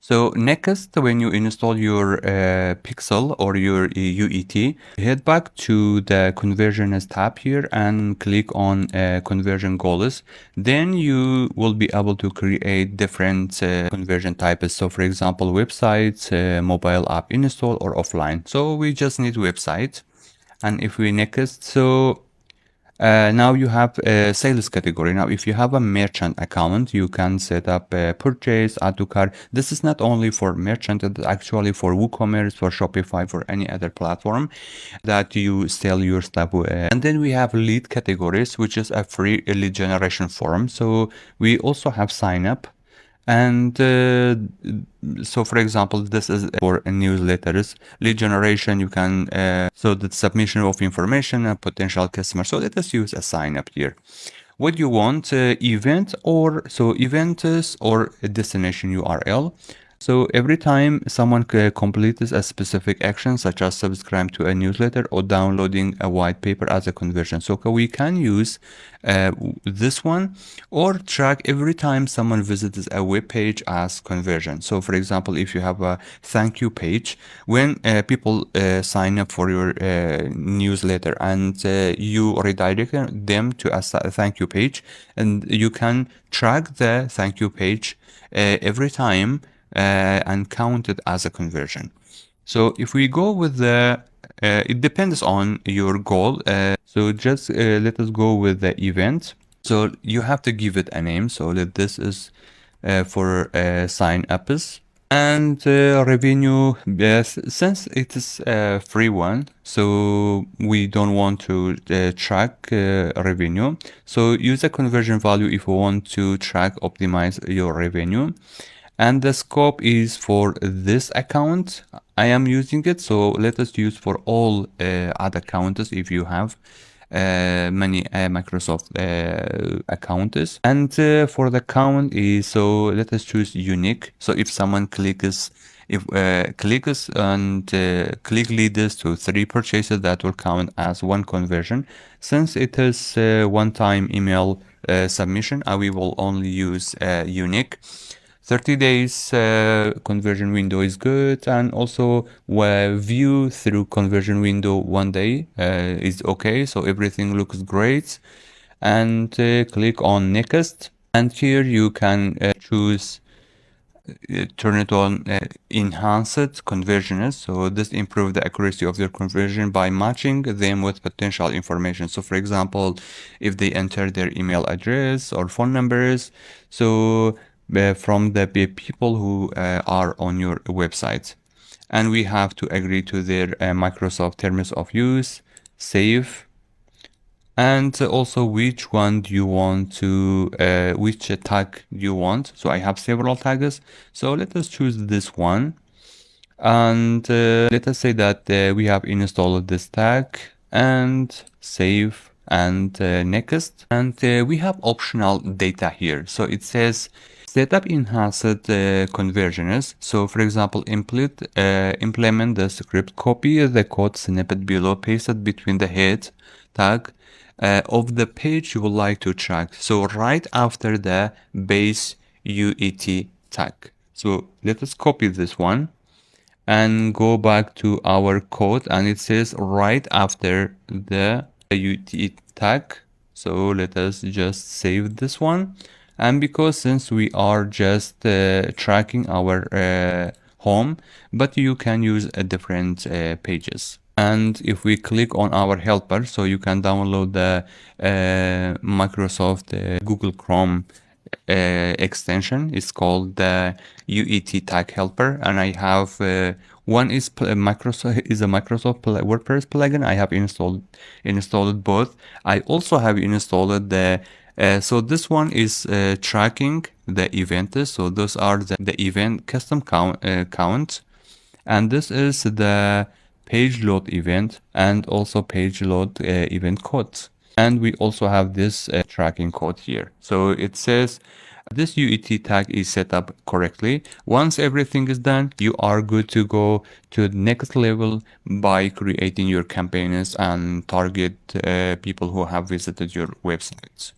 So next, when you install your Pixel or your UET, head back to the conversions tab here and click on conversion goals. Then you will be able to create different conversion types. So for example, websites, mobile app install, or offline. So we just need website. And if we next, so now you have a sales category. Now, if you have a merchant account, you can set up a purchase, add to cart. This is not only for merchant, it's actually for WooCommerce, for Shopify, for any other platform that you sell your stuff with. And then we have lead categories, which is a free lead generation form. So we also have sign up. And so for example, this is for newsletters, lead generation. You can so the submission of information and potential customers. So let us use a sign up here. What you want, event, or so event is or a destination URL. So every time someone completes a specific action, such as subscribe to a newsletter or downloading a white paper as a conversion. So we can use this one or track every time someone visits a web page as conversion. So for example, if you have a thank you page, when people sign up for your newsletter and you redirect them to a thank you page, and you can track the thank you page every time and count it as a conversion. So if we go with the, it depends on your goal. So just let us go with the event. So you have to give it a name. So this is for sign ups. And revenue, yes, since it is a free one, so we don't want to track revenue. So use a conversion value if you want to track, optimize your revenue. And the scope is for this account. I am using it, so let us use for all other accounts if you have many Microsoft accounts. And for the count is, so let us choose unique. So if someone clicks and click leads to 3 purchases, that will count as 1 conversion. Since it is one-time email submission, we will only use unique. 30 days conversion window is good, and also view through conversion window 1 day is okay, so everything looks great. And click on next, and here you can choose turn it on enhanced conversions. So this improves the accuracy of your conversion by matching them with potential information. So for example, if they enter their email address or phone numbers, so from the people who are on your website, and we have to agree to their Microsoft terms of use, save. And also which one do you want to, which tag do you want? So I have several tags. So let us choose this one. And let us say that we have installed this tag and save and next. And we have optional data here. So it says set up enhanced conversions. So for example, implement the script, copy the code snippet below, paste it between the head tag of the page you would like to track. So right after the base UET tag. So let us copy this one and go back to our code, and it says right after the UET tag. So let us just save this one. And because since we are just tracking our home, but you can use different pages. And if we click on our helper, so you can download the Microsoft Google Chrome extension. It's called the UET tag helper, and I have one is Microsoft WordPress plugin. I have installed both. I also have installed the so this one is tracking the events. So those are the event custom count, and this is the page load event and also page load event codes. And we also have this tracking code here. So it says this UET tag is set up correctly. Once everything is done, you are good to go to the next level by creating your campaigns and target people who have visited your websites.